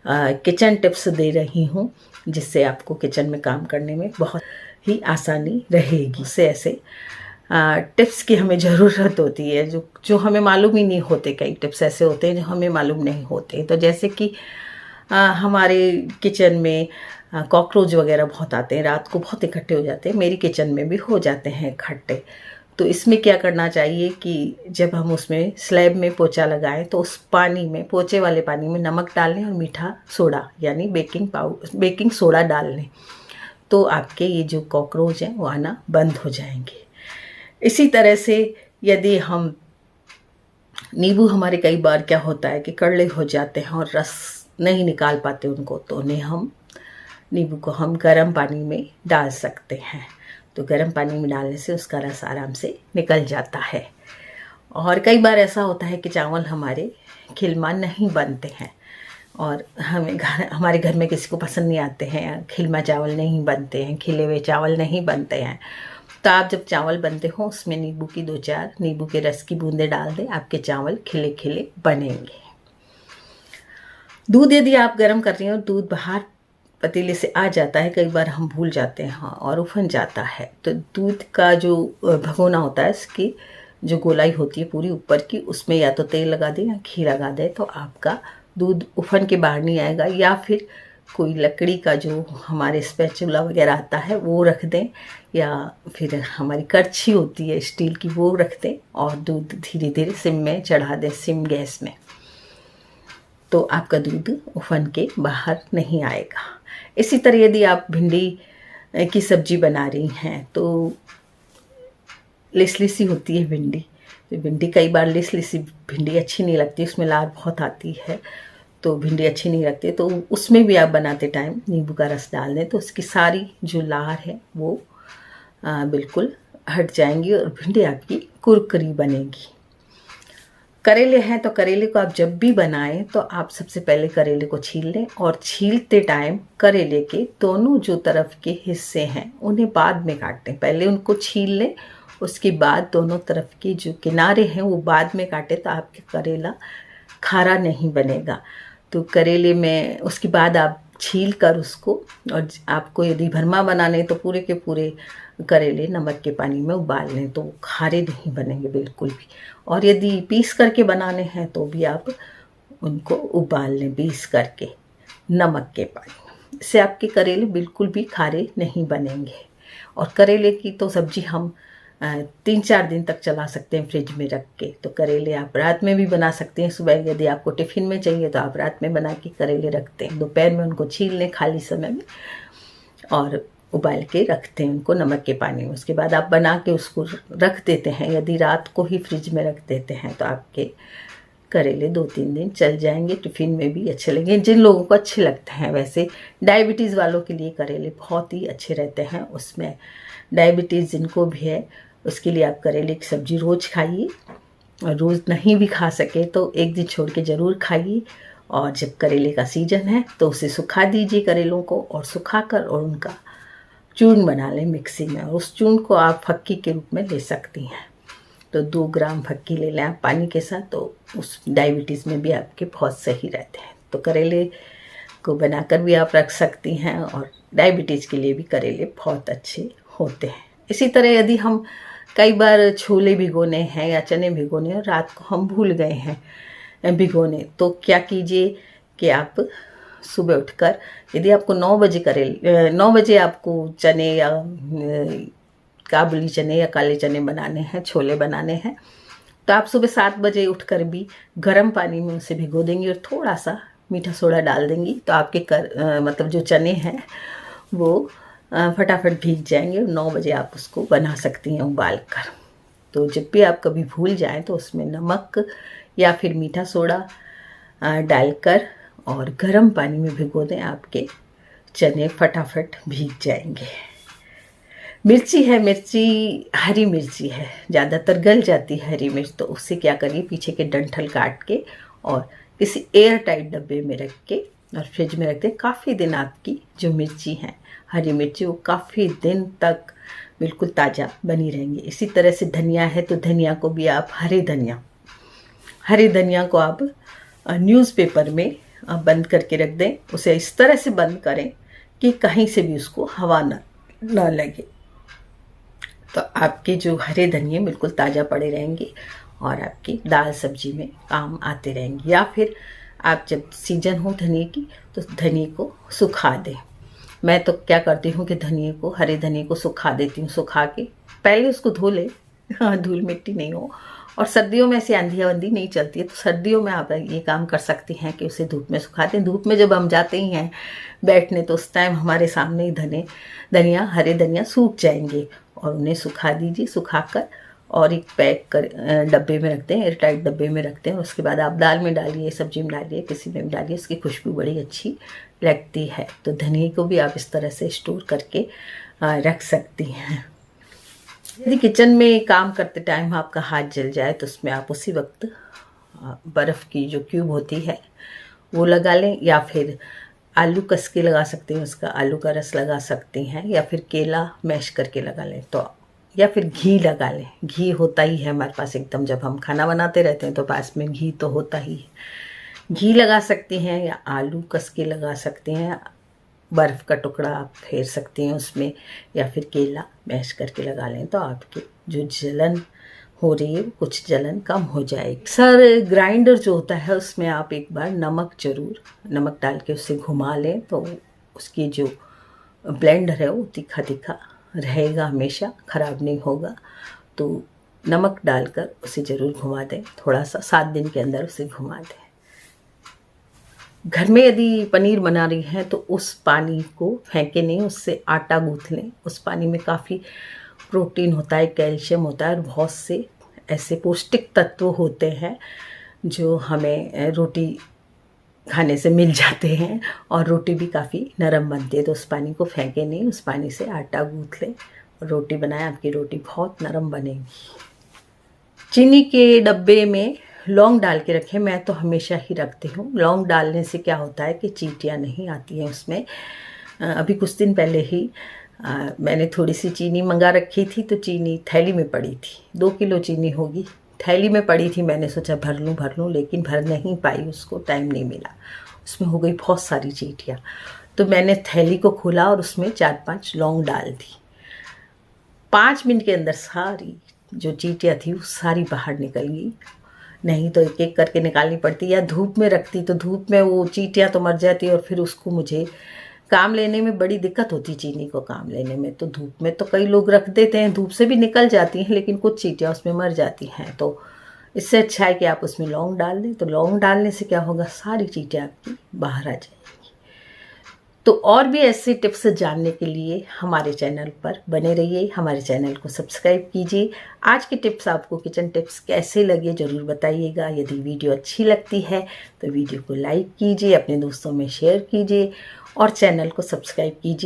Kitchen tips दे रही हूँ, जिससे आपको किचन में काम करने में बहुत ही आसानी रहेगी। उससे ऐसे टिप्स की हमें ज़रूरत होती है जो हमें मालूम ही नहीं होते। कई टिप्स ऐसे होते हैं जो हमें मालूम नहीं होते। तो जैसे कि हमारे किचन में कॉकरोच वगैरह बहुत आते हैं, रात को बहुत इकट्ठे हो जाते हैं। मेरी किचन में भी हो जाते हैं इकट्ठे। तो इसमें क्या करना चाहिए कि जब हम उसमें स्लैब में पोछा लगाएं तो उस पानी में, पोछे वाले पानी में नमक डाल लें और मीठा सोडा यानी बेकिंग सोडा डाल लें। तो आपके ये जो कॉकरोच हैं वो आना बंद हो जाएंगे। इसी तरह से यदि हम नींबू, हमारे कई बार क्या होता है कि कड़ले हो जाते हैं और रस नहीं निकाल पाते उनको, तो उन्हें नींबू को हम गर्म पानी में डाल सकते हैं। तो गर्म पानी में डालने से उसका रस आराम से निकल जाता है। और कई बार ऐसा होता है कि चावल हमारे खिलमा नहीं बनते हैं और हमारे घर में किसी को पसंद नहीं आते हैं, खिलमा चावल नहीं बनते हैं, खिले हुए चावल नहीं बनते हैं। तो आप जब चावल बनते हो उसमें नींबू की 2-4 नींबू के रस की बूंदें डाल दें, आपके चावल खिले खिले बनेंगे। दूध यदि आप गर्म कर रही हो, दूध बाहर पतीले से आ जाता है, कई बार हम भूल जाते हैं और उफन जाता है। तो दूध का जो भगोना होता है, इसकी जो गोलाई होती है पूरी ऊपर की, उसमें या तो तेल लगा दें या घी लगा दें, तो आपका दूध उफन के बाहर नहीं आएगा। या फिर कोई लकड़ी का जो हमारे स्पैचुला वगैरह आता है वो रख दें, या फिर हमारी कड़छी होती है स्टील की वो रख दें और दूध धीरे धीरे सिम में चढ़ा दें, सिम गैस में। तो आपका दूध उफन के बाहर नहीं आएगा। इसी तरह यदि आप भिंडी की सब्जी बना रही हैं तो लिसलिसी होती है भिंडी, तो भिंडी कई बार लिसलिसी भिंडी अच्छी नहीं लगती, उसमें लार बहुत आती है, तो भिंडी अच्छी नहीं लगती। तो उसमें भी आप बनाते टाइम नींबू का रस डाल दें तो उसकी सारी जो लार है वो बिल्कुल हट जाएंगी और भिंडी आपकी कुरकुरी बनेगी। करेले हैं तो करेले को आप जब भी बनाएं तो आप सबसे पहले करेले को छील लें और छीलते टाइम करेले के दोनों जो तरफ के हिस्से हैं उन्हें बाद में काटें। पहले उनको छील लें, उसके बाद दोनों तरफ के जो किनारे हैं वो बाद में काटें, तो आपके करेला खारा नहीं बनेगा। तो करेले में उसके बाद आप छील कर उसको, और आपको यदि भरमा बनाने तो पूरे के पूरे करेले नमक के पानी में उबाल लें, तो खारे नहीं बनेंगे बिल्कुल भी। और यदि पीस करके बनाने हैं तो भी आप उनको उबाल लें पीस करके नमक के पानी में। इससे आपके करेले बिल्कुल भी खारे नहीं बनेंगे। और करेले की तो सब्ज़ी हम 3-4 दिन तक चला सकते हैं फ्रिज में रख के। तो करेले आप रात में भी बना सकते हैं। सुबह यदि आपको टिफ़िन में चाहिए तो आप रात में बना के करेले रखते हैं, दोपहर में उनको छील लें खाली समय में और उबाल के रखते हैं उनको नमक के पानी में। उसके बाद आप बना के उसको रख देते हैं। यदि रात को ही फ्रिज में रख देते हैं तो आपके करेले 2-3 दिन चल जाएंगे, टिफ़िन में भी अच्छे लगेंगे। जिन लोगों को अच्छे लगते हैं, वैसे डायबिटीज़ वालों के लिए करेले बहुत ही अच्छे रहते हैं। उसमें डायबिटीज़ जिनको भी है उसके लिए आप करेले की सब्ज़ी रोज़ खाइए, और रोज़ नहीं भी खा सके तो एक दिन छोड़ के ज़रूर खाइए। और जब करेले का सीजन है तो उसे सुखा दीजिए करेलों को, और सुखाकर और उनका चूर्ण बना लें मिक्सी में, और उस चूर्ण को आप फक्की के रूप में ले सकती हैं। तो 2 ग्राम फक्की ले लें आप पानी के साथ, तो उस डायबिटीज़ में भी आपके बहुत सही रहते हैं। तो करेले को बनाकर भी आप रख सकती हैं, और डायबिटीज़ के लिए भी करेले बहुत अच्छे होते हैं। इसी तरह यदि हम कई बार छोले भिगोने हैं या चने भिगोने हैं, रात को हम भूल गए हैं भिगोने, तो क्या कीजिए कि आप सुबह उठकर, यदि आपको 9 बजे आपको चने या काबुली चने या काले चने बनाने हैं, छोले बनाने हैं, तो आप सुबह 7 बजे उठकर भी गर्म पानी में उसे भिगो देंगी और थोड़ा सा मीठा सोडा डाल देंगी, तो आपके मतलब जो चने हैं वो फटाफट भीग जाएंगे और 9 बजे आप उसको बना सकती हैं उबाल कर। तो जब भी आप कभी भूल जाएं तो उसमें नमक या फिर मीठा सोडा डालकर और गर्म पानी में भिगो दें, आपके चने फटाफट भीग जाएंगे। मिर्ची है, हरी मिर्ची है, ज़्यादातर गल जाती है हरी मिर्च, तो उससे क्या करिए, पीछे के डंठल काट के और किसी एयर टाइट डब्बे में रख के और फ्रिज में रख दें। काफ़ी दिन आपकी जो मिर्ची हैं, हरी मिर्ची, वो काफ़ी दिन तक बिल्कुल ताज़ा बनी रहेंगी। इसी तरह से धनिया है, तो धनिया को भी आप हरे धनिया को आप न्यूज़पेपर में बंद करके रख दें। उसे इस तरह से बंद करें कि कहीं से भी उसको हवा न लगे। तो आपके जो हरे धनिए बिल्कुल ताज़ा पड़े रहेंगे और आपकी दाल सब्जी में काम आते रहेंगे। या फिर आप जब सीजन हो धनिए की तो धनिए को सुखा दें। मैं तो क्या करती हूँ कि धनिए को, हरे धनिए को सुखा देती हूँ। सुखा के पहले उसको धो ले, हाँ, धूल मिट्टी नहीं हो। और सर्दियों में ऐसी आंधी आंधी नहीं चलती है, तो सर्दियों में आप ये काम कर सकती हैं कि उसे धूप में सुखा दें। धूप में जब हम जाते ही हैं बैठने तो उस टाइम हमारे सामने ही धनिया, हरे धनिया सूख जाएंगे और उन्हें सुखा दीजिए। सुखाकर और एक पैक कर डब्बे में रखते हैं, एयरटाइट डब्बे में रखते हैं। उसके बाद आप दाल में डालिए, सब्जी में डालिए, किसी में भी डालिए, उसकी खुशबू बड़ी अच्छी लगती है। तो धनिए को भी आप इस तरह से स्टोर करके रख सकती हैं। यदि किचन में काम करते टाइम आपका हाथ जल जाए तो उसमें आप उसी वक्त बर्फ़ की जो क्यूब होती है वो लगा लें, या फिर आलू कस के लगा सकते हैं, उसका आलू का रस लगा सकते हैं, या फिर केला मैश करके लगा लें, तो या फिर घी लगा लें। घी होता ही है हमारे पास एकदम, जब हम खाना बनाते रहते हैं तो पास में घी तो होता ही है। घी लगा सकते हैं या आलू कस के लगा सकते हैं। बर्फ़ का टुकड़ा आप फेर सकते हैं उसमें, या फिर केला मैश करके लगा लें तो आपकी जो जलन हो रही है कुछ जलन कम हो जाएगी। सर ग्राइंडर जो होता है उसमें आप एक बार नमक डाल के उसे घुमा लें तो उसकी जो ब्लेंडर है वो तीखा तीखा रहेगा, हमेशा ख़राब नहीं होगा। तो नमक डालकर उसे ज़रूर घुमा दें, थोड़ा सा 7 दिन के अंदर उसे घुमा दें। घर में यदि पनीर बना रही हैं तो उस पानी को फेंके नहीं, उससे आटा गूँथ लें। उस पानी में काफ़ी प्रोटीन होता है, कैल्शियम होता है और बहुत से ऐसे पौष्टिक तत्व होते हैं जो हमें रोटी खाने से मिल जाते हैं और रोटी भी काफ़ी नरम बनती है। तो उस पानी को फेंके नहीं, उस पानी से आटा गूँथ लें और रोटी बनाएं, आपकी रोटी बहुत नरम बनेगी। चीनी के डब्बे में लौंग डाल के रखें, मैं तो हमेशा ही रखती हूँ। लौंग डालने से क्या होता है कि चींटियाँ नहीं आती हैं उसमें। अभी कुछ दिन पहले ही मैंने थोड़ी सी चीनी मंगा रखी थी, तो चीनी थैली में पड़ी थी, 2 किलो चीनी होगी, थैली में पड़ी थी। मैंने सोचा भर लूँ लेकिन भर नहीं पाई, उसको टाइम नहीं मिला, उसमें हो गई बहुत सारी चींटियाँ। तो मैंने थैली को खोला और उसमें 4-5 लौंग डाल दी। 5 मिनट के अंदर सारी जो चींटियाँ थी वो सारी बाहर निकल गई। नहीं तो एक एक करके निकालनी पड़ती, या धूप में रखती तो धूप में वो चींटियाँ तो मर जाती और फिर उसको मुझे काम लेने में बड़ी दिक्कत होती, चीनी को काम लेने में। तो धूप में तो कई लोग रख देते हैं, धूप से भी निकल जाती हैं, लेकिन कुछ चींटियाँ उसमें मर जाती हैं। तो इससे अच्छा है कि आप उसमें लौंग डाल दें। तो लौंग डालने से क्या होगा, सारी चींटियाँ आपकी बाहर आ जाएंगी। तो और भी ऐसे टिप्स जानने के लिए हमारे चैनल पर बने रहिए, हमारे चैनल को सब्सक्राइब कीजिए। आज के टिप्स आपको किचन टिप्स कैसे लगे ज़रूर बताइएगा। यदि वीडियो अच्छी लगती है तो वीडियो को लाइक कीजिए, अपने दोस्तों में शेयर कीजिए और चैनल को सब्सक्राइब कीजिए।